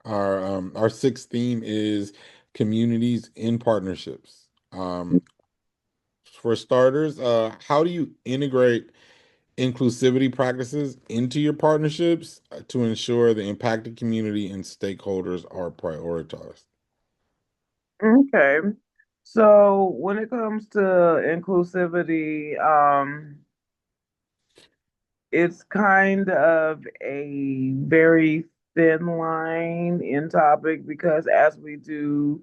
Our sixth theme is communities in partnerships. For starters, how do you integrate inclusivity practices into your partnerships to ensure the impacted community and stakeholders are prioritized? Okay. So when it comes to inclusivity, it's kind of a very thin line in topic because as we do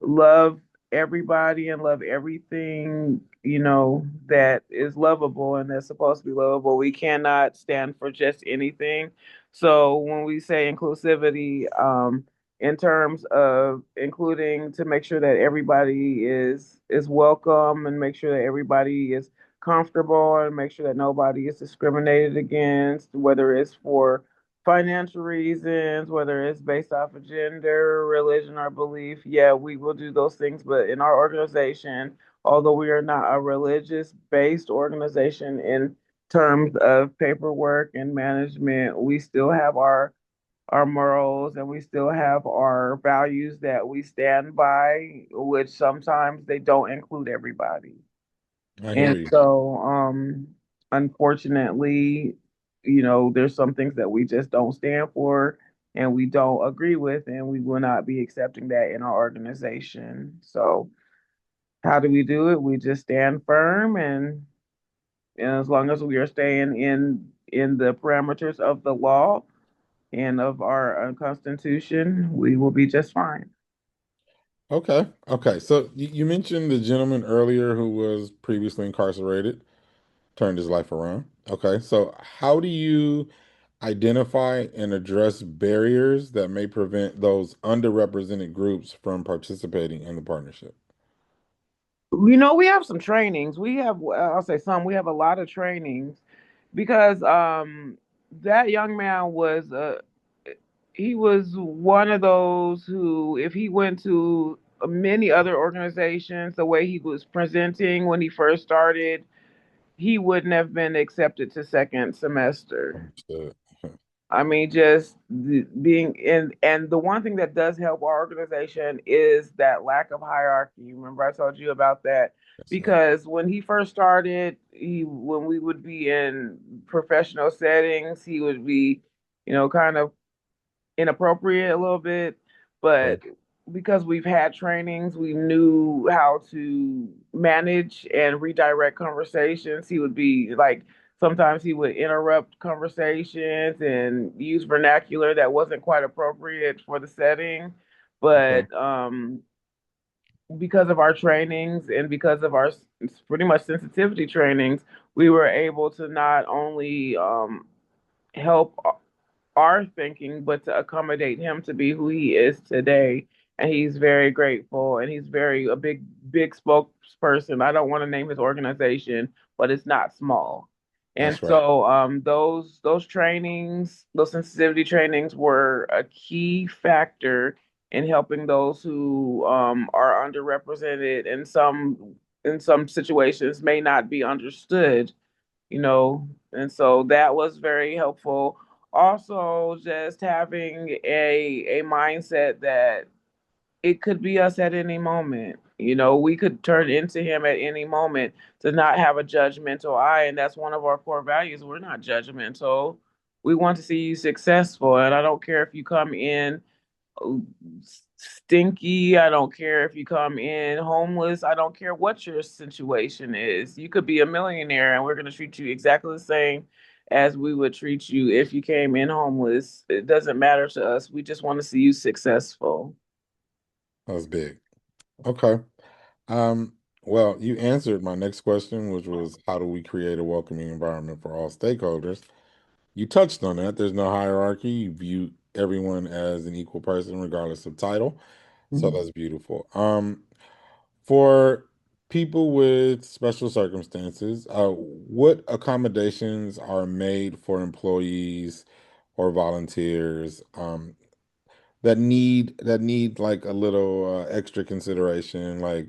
love everybody and love everything, that is lovable and that's supposed to be lovable. We cannot stand for just anything. So when we say inclusivity, in terms of including to make sure that everybody is welcome and make sure that everybody is comfortable and make sure that nobody is discriminated against, whether it's for financial reasons, whether it's based off of gender, religion, or belief. Yeah, we will do those things. But in our organization, although we are not a religious based organization in terms of paperwork and management, we still have our morals and we still have our values that we stand by, which sometimes they don't include everybody. I hear And you. so, unfortunately, there's some things that we just don't stand for and we don't agree with, and we will not be accepting that in our organization. So, how do we do it? We just stand firm, and as long as we are staying in the parameters of the law and of our Constitution, we will be just fine. Okay. Okay. So you mentioned the gentleman earlier who was previously incarcerated, turned his life around. Okay. So how do you identify and address barriers that may prevent those underrepresented groups from participating in the partnership? We have some trainings. I'll say some, we have a lot of trainings because that young man he was one of those who, if he went to many other organizations, the way he was presenting when he first started, he wouldn't have been accepted to second semester. Understood. I mean, just being in, and the one thing that does help our organization is that lack of hierarchy. Remember, I told you about that Yes, sir. because when he first started, when we would be in professional settings, he would be, kind of inappropriate a little bit, Okay. but because we've had trainings, we knew how to manage and redirect conversations. He would be like, sometimes he would interrupt conversations and use vernacular that wasn't quite appropriate for the setting. Okay. But because of our trainings and because of our pretty much sensitivity trainings, we were able to not only help our thinking, but to accommodate him to be who he is today. And he's very grateful and he's very a big spokesperson. I don't want to name his organization, but it's not small. And That's right. so those trainings, those sensitivity trainings were a key factor in helping those who are underrepresented in some situations may not be understood, and so that was very helpful. Also, just having a mindset that it could be us at any moment. We could turn into him at any moment, to not have a judgmental eye. And that's one of our core values. We're not judgmental. We want to see you successful. And I don't care if you come in stinky. I don't care if you come in homeless. I don't care what your situation is. You could be a millionaire and we're going to treat you exactly the same as we would treat you if you came in homeless. It doesn't matter to us. We just want to see you successful. That was big. Okay. Um, well, you answered my next question, which was how do we create a welcoming environment for all stakeholders? You touched on that. There's no hierarchy. You view everyone as an equal person, regardless of title. So Mhm. that's beautiful. For people with special circumstances, what accommodations are made for employees or volunteers that need like a little extra consideration, like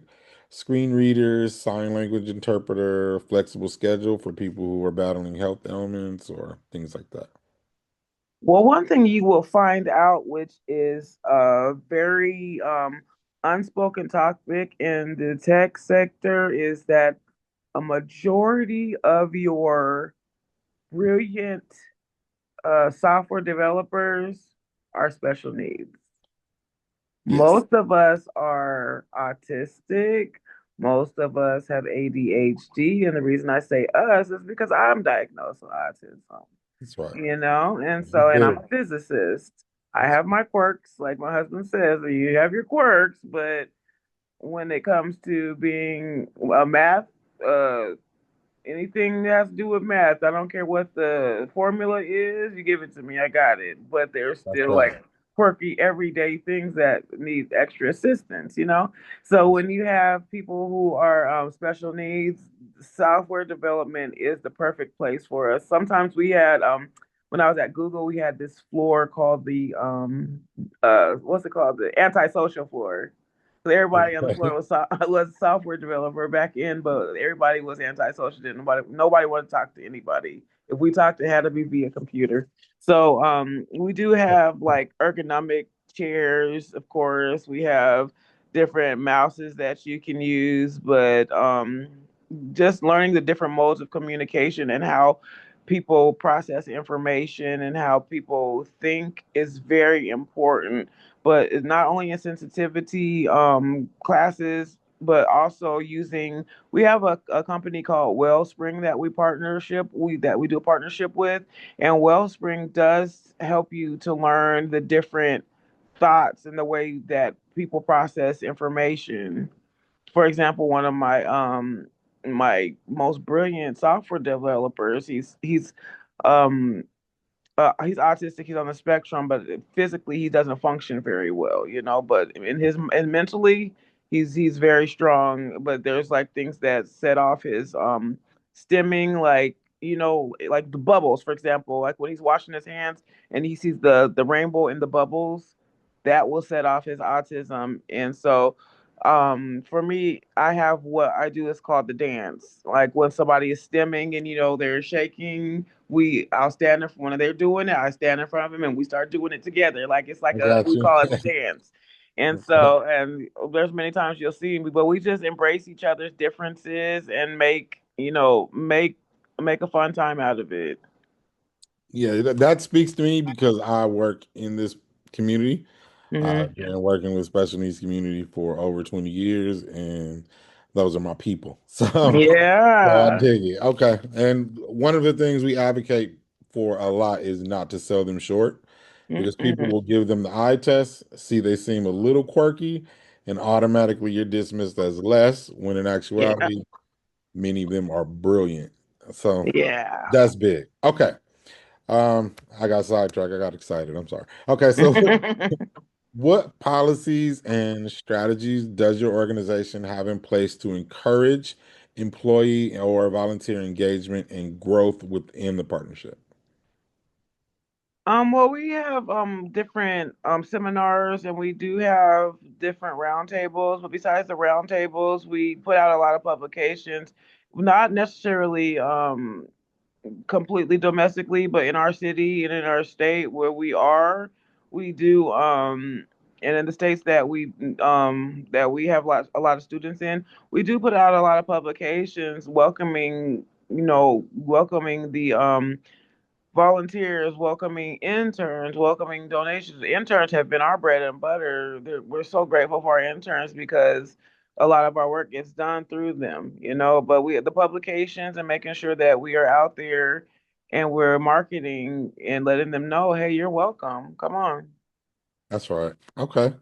screen readers, sign language interpreter, flexible schedule for people who are battling health ailments or things like that? Well, one thing you will find out, which is a very unspoken topic in the tech sector, is that a majority of your brilliant software developers are special needs. Yes, Most of us are autistic. Most of us have ADHD. And the reason I say us is because I'm diagnosed with autism, that's right. and You so, and I'm did. a physicist. I That's have my quirks, like my husband says, you have your quirks, but when it comes to being a math uh, anything that has to do with math, I don't care what the formula is, you give it to me, I got it. But there's that's still right. like quirky everyday things that need extra assistance. So That's when you have people who are special needs, software development is the perfect place for us. Sometimes we had when I was at Google, we had this floor called the what's it called? The antisocial floor. So everybody on the floor okay. was a software developer back in, but everybody was antisocial. Nobody wanted to talk to anybody. If we talked, it had to be via computer. So we do have like ergonomic chairs, of course. We have different mouses that you can use, but just learning the different modes of communication and how people process information and how people think is very important. But it's not only in sensitivity classes, but also using, we have a company called Wellspring that we do a partnership with, and Wellspring does help you to learn the different thoughts and the way that people process information. For example, one of my most brilliant software developers, um he's autistic, he's on the spectrum, but physically he doesn't function very well. But and mentally he's very strong. But there's like things that set off his stimming, like the bubbles, for example, like when he's washing his hands and he sees the rainbow in the bubbles, that will set off his autism. And so for me, I have what I do is called the dance. Like when somebody is stimming and they're shaking, I'll stand in when they're doing it, I stand in front of them and we start doing it together. Like it's I like got we you. call it the dance. And Okay. so, and there's many times you'll see me, but we just embrace each other's differences and make a fun time out of it. Yeah, that speaks to me because I work in this community. I've Hmm. been working with special needs community for over 20 years, and those are my people. So I Yeah. dig it. Okay. And one of the things we advocate for a lot is not to sell them short because people Mm-mm. will give them the eye test, see they seem a little quirky, and automatically you're dismissed as less, when in Yeah. actuality, many of them are brilliant. So Yeah. that's big. Okay. I got sidetracked. I got excited. I'm sorry. Okay, so what policies and strategies does your organization have in place to encourage employee or volunteer engagement and growth within the partnership? Well, we have different seminars and we do have different roundtables, but besides the roundtables, we put out a lot of publications, not necessarily completely domestically, but in our city and in our state where we are, we do and in the states that we have a lot of students in, we do put out a lot of publications welcoming the volunteers, welcoming interns, welcoming donations. Interns have been our bread and butter. We're so grateful for our interns because a lot of our work gets done through them. But the publications and making sure that we are out there and we're marketing and letting them know, hey, you're welcome. Come on. That's right. Okay.